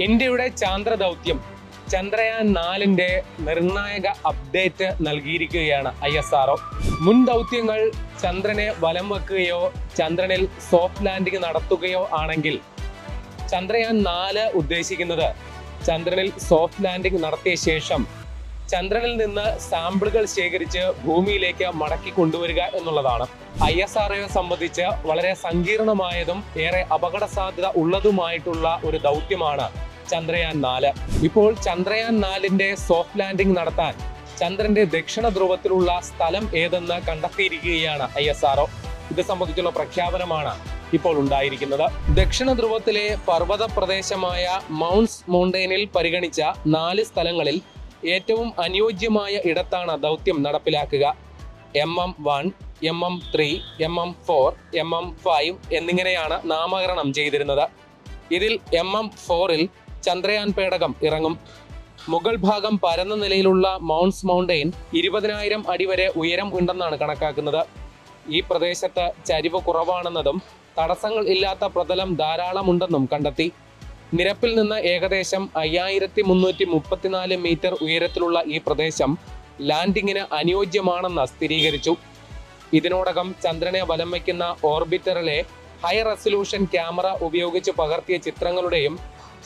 ഇന്ത്യയുടെ ചാന്ദ്ര ദൗത്യം ചന്ദ്രയാൻ 4ന്റെ നിർണായക അപ്ഡേറ്റ് നൽകിയിരിക്കുകയാണ് ISRO. മുൻ ദൗത്യങ്ങൾ ചന്ദ്രനെ വലം വെക്കുകയോ ചന്ദ്രനിൽ സോഫ്റ്റ് ലാൻഡിംഗ് നടത്തുകയോ ആണെങ്കിൽ ചന്ദ്രയാൻ 4 ഉദ്ദേശിക്കുന്നത് ചന്ദ്രനിൽ സോഫ്റ്റ് ലാൻഡിംഗ് നടത്തിയ ശേഷം ചന്ദ്രനിൽ നിന്ന് സാമ്പിളുകൾ ശേഖരിച്ച് ഭൂമിയിലേക്ക് മടക്കി കൊണ്ടുവരിക എന്നുള്ളതാണ്. ISROയെ സംബന്ധിച്ച് വളരെ സങ്കീർണമായതും ഏറെ അപകട സാധ്യത ഉള്ളതുമായിട്ടുള്ള ഒരു ദൗത്യമാണ് ചന്ദ്രയാൻ 4. ഇപ്പോൾ ചന്ദ്രയാൻ 4ന്റെ സോഫ്റ്റ് ലാൻഡിംഗ് നടത്താൻ ചന്ദ്രന്റെ ദക്ഷിണ ധ്രുവത്തിലുള്ള സ്ഥലം ഏതെന്ന് കണ്ടെത്തിയിരിക്കുകയാണ് ISRO. ഇത് സംബന്ധിച്ചുള്ള പ്രഖ്യാപനമാണ് ഇപ്പോൾ ഉണ്ടായിരിക്കുന്നത്. ദക്ഷിണ ധ്രുവത്തിലെ പർവ്വത പ്രദേശമായ മൗണ്ട്സ് മൗണ്ടൈനിൽ പരിഗണിച്ച 4 സ്ഥലങ്ങളിൽ ഏറ്റവും അനുയോജ്യമായ ഇടത്താണ് ദൗത്യം നടപ്പിലാക്കുക. MM1, MM3, MM4, MM5 എന്നിങ്ങനെയാണ് നാമകരണം ചെയ്തിരുന്നത്. ഇതിൽ MM4ൽ ചന്ദ്രയാൻ പേടകം ഇറങ്ങും. മുകൾ ഭാഗം പരന്ന നിലയിലുള്ള മൗണ്ട്സ് മൗണ്ടൈൻ 20,000 അടി വരെ ഉയരം ഉണ്ടെന്നാണ് കണക്കാക്കുന്നത്. ഈ പ്രദേശത്ത് ചരിവ് കുറവാണെന്നതും തടസ്സങ്ങൾ ഇല്ലാത്ത പ്രതലം ധാരാളമുണ്ടെന്നും കണ്ടെത്തി. നിരപ്പിൽ നിന്ന് ഏകദേശം 5334 മീറ്റർ ഉയരത്തിലുള്ള ഈ പ്രദേശം ലാൻഡിങ്ങിന് അനുയോജ്യമാണെന്ന് സ്ഥിരീകരിച്ചു. ഇതിനോടകം ചന്ദ്രനെ വലം വയ്ക്കുന്ന ഓർബിറ്ററിലെ ഹൈ റെസൊല്യൂഷൻ ക്യാമറ ഉപയോഗിച്ച് പകർത്തിയ ചിത്രങ്ങളുടെയും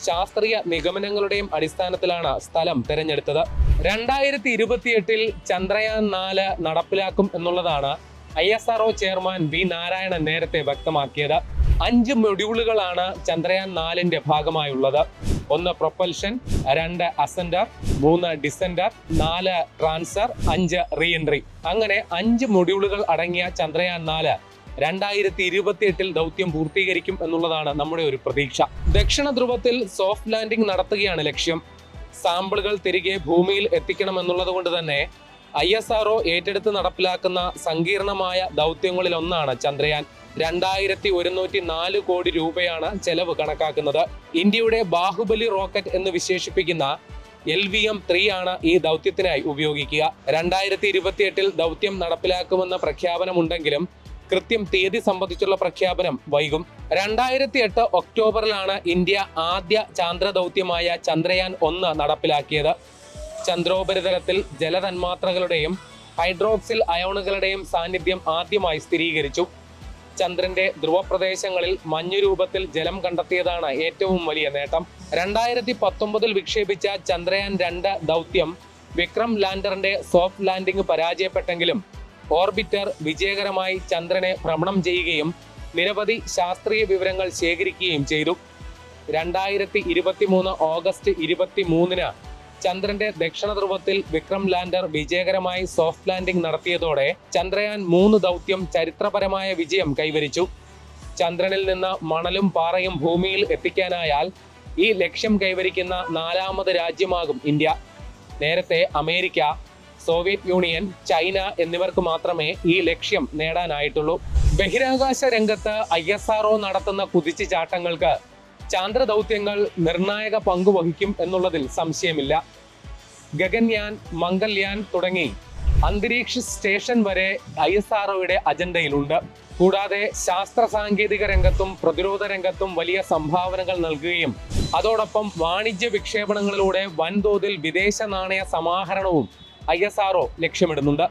ശാസ്ത്രീയ നിഗമനങ്ങളുടെയും അടിസ്ഥാനത്തിലാണ് സ്ഥലം തിരഞ്ഞെടുത്തത്. 2028-ൽ ചന്ദ്രയാൻ 4 നടപ്പിലാക്കും എന്നുള്ളതാണ് ISRO ചെയർമാൻ V. നാരായണൻ നേരത്തെ വ്യക്തമാക്കിയത്. 5 മൊഡ്യൂളുകളാണ് ചന്ദ്രയാൻ 4ന്റെ ഭാഗമായുള്ളത്. 1 propulsion, 2 അസെൻഡർ, 3 ഡിസെൻഡർ, 4 ട്രാൻസർ, 5 reentry. അങ്ങനെ 5 മൊഡ്യൂളുകൾ അടങ്ങിയ ചന്ദ്രയാൻ 4 2028-ൽ ദൗത്യം പൂർത്തീകരിക്കും എന്നുള്ളതാണ് നമ്മുടെ ഒരു പ്രതീക്ഷ. ദക്ഷിണ ധ്രുവത്തിൽ സോഫ്റ്റ് ലാൻഡിംഗ് നടത്തുകയാണ് ലക്ഷ്യം. സാമ്പിളുകൾ തിരികെ ഭൂമിയിൽ എത്തിക്കണം എന്നുള്ളത് കൊണ്ട് തന്നെ ISRO ഏറ്റെടുത്ത് നടപ്പിലാക്കുന്ന സങ്കീർണമായ ദൗത്യങ്ങളിൽ ഒന്നാണ് ചന്ദ്രയാൻ. 2104 കോടി രൂപയാണ് ചെലവ് കണക്കാക്കുന്നത്. ഇന്ത്യയുടെ ബാഹുബലി റോക്കറ്റ് എന്ന് വിശേഷിപ്പിക്കുന്ന LVM-3 ആണ് ഈ ദൗത്യത്തിനായി ഉപയോഗിക്കുക. 2028-ൽ ദൗത്യം നടപ്പിലാക്കുമെന്ന പ്രഖ്യാപനമുണ്ടെങ്കിലും കൃത്യം തീയതി സംബന്ധിച്ചുള്ള പ്രഖ്യാപനം വൈകും. 2008 ഒക്ടോബറിലാണ് ഇന്ത്യ ആദ്യ ചാന്ദ്ര ദൗത്യമായ ചന്ദ്രയാൻ 1 നടപ്പിലാക്കിയത്. ചന്ദ്രോപരിതലത്തിൽ ജലതന്മാത്രകളുടെയും ഹൈഡ്രോക്സിൽ അയോണുകളുടെയും സാന്നിധ്യം ആദ്യമായി സ്ഥിരീകരിച്ചു. ചന്ദ്രന്റെ ധ്രുവപ്രദേശങ്ങളിൽ മഞ്ഞുരൂപത്തിൽ ജലം കണ്ടെത്തിയതാണ് ഏറ്റവും വലിയ നേട്ടം. 2019-ൽ വിക്ഷേപിച്ച ചന്ദ്രയാൻ 2 ദൗത്യം വിക്രം ലാൻഡറിന്റെ സോഫ്റ്റ് ലാൻഡിംഗ് പരാജയപ്പെട്ടെങ്കിലും ഓർബിറ്റർ വിജയകരമായി ചന്ദ്രനെ ഭ്രമണം ചെയ്യുകയും നിരവധി ശാസ്ത്രീയ വിവരങ്ങൾ ശേഖരിക്കുകയും ചെയ്തു. 2023 ഓഗസ്റ്റ് 23-ന് ചന്ദ്രന്റെ ദക്ഷിണ ധ്രുവത്തിൽ വിക്രം ലാൻഡർ വിജയകരമായി സോഫ്റ്റ് ലാൻഡിംഗ് നടത്തിയതോടെ ചന്ദ്രയാൻ 3 ദൗത്യം ചരിത്രപരമായ വിജയം കൈവരിച്ചു. ചന്ദ്രനിൽ നിന്ന് മണലും പാറയും ഭൂമിയിൽ എത്തിക്കാനായാൽ ഈ ലക്ഷ്യം കൈവരിക്കുന്ന 4ാമത് രാജ്യമാകും ഇന്ത്യ. നേരത്തെ അമേരിക്ക, സോവിയറ്റ് യൂണിയൻ, ചൈന എന്നിവർക്ക് മാത്രമേ ഈ ലക്ഷ്യം നേടാനായിട്ടുള്ളൂ. ബഹിരാകാശ രംഗത്ത് ISRO നടത്തുന്ന കുതിച്ചുചാട്ടങ്ങൾക്ക് ചാന്ദ്ര ദൗത്യങ്ങൾ നിർണായക പങ്കുവഹിക്കും എന്നുള്ളതിൽ സംശയമില്ല. ഗഗൻയാൻ, മംഗൾയാൻ തുടങ്ങി അന്തരീക്ഷ സ്റ്റേഷൻ വരെ ISROയുടെ അജണ്ടയിലുണ്ട്. കൂടാതെ ശാസ്ത്ര സാങ്കേതിക രംഗത്തും പ്രതിരോധ രംഗത്തും വലിയ സംഭാവനകൾ നൽകുകയും അതോടൊപ്പം വാണിജ്യ വിക്ഷേപണങ്ങളിലൂടെ വൻതോതിൽ വിദേശ നാണയ സമാഹരണവും ISRO ലക്ഷ്യമിടുന്നുണ്ട്.